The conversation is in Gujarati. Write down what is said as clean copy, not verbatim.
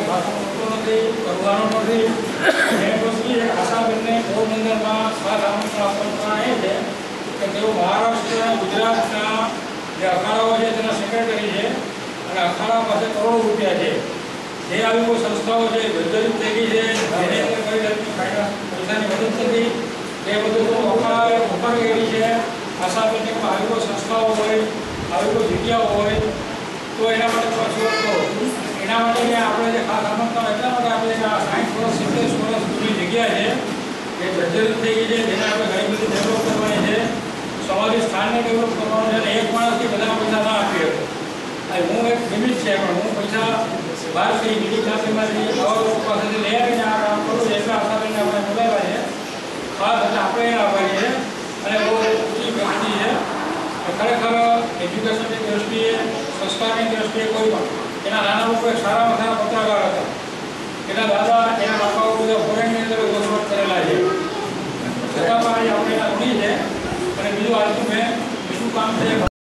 ભાષણ હોતો નથી, કરવાનો નથી. એ પછી આશાબેનને પોરબંદરમાં ખાસ આમંત્રણ આપવામાં એ છે કે તેઓ મહારાષ્ટ્ર અને ગુજરાતના જે અખાડાઓ છે તેના સેક્રેટરી છે અને અખાડા પાસે કરોડો રૂપિયા છે. જે આવી કોઈ સંસ્થાઓ છે જર્જરિત થઈ ગઈ છે, જેની અંદર કઈ જાતની પૈસાની મદદ નથી, તે બધું તો અખાડાએ ઓફર કરી છે. આશાબેનને આવી કોઈ સંસ્થાઓ હોય, આવી કોઈ જગ્યાઓ હોય તો એના માટે પાછું તો એના માટે આપણે જે ખાસ આમંત્રણ એટલા માટે આપણે કે આ 60 વર્ષ 70 વર્ષ જૂની જગ્યા છે એ જર્જરિત થઈ ગઈ છે, જેને આપણે ઘણી બધી ડેવલપ કરવાની છે, સમાજિક સ્થાનને ડેવલપ કરવાનું છે. અને એક માણસથી બધા પૈસા ના આપી શકો. હું એક નિમિત્ત છે પણ હું પૈસા બહારથી બીજી ક્લાસીમાંથી આવા લોકો પાસેથી લઈ આવીને આ કામ કરું છું. એટલા આશાબેનને આપણે બોલાવ્યા છે ખાસ, એટલે આપણે આભારી છે અને બહુ ઊંચી વ્યક્તિ છે. ખરેખર એજ્યુકેશનની દ્રષ્ટિએ, સંસ્કારની દ્રષ્ટિએ કોઈ પણ એના નાના લોકો એક સારામાં સારા પત્રકાર હતા. એના દાદા એના બાપાઓ બધા ફોરેનની અંદર વસવાટ કરેલા છે, છતાં પણ આપણે એના ઋણી છે. અને બીજું આજનું મેં બીજું કામ છે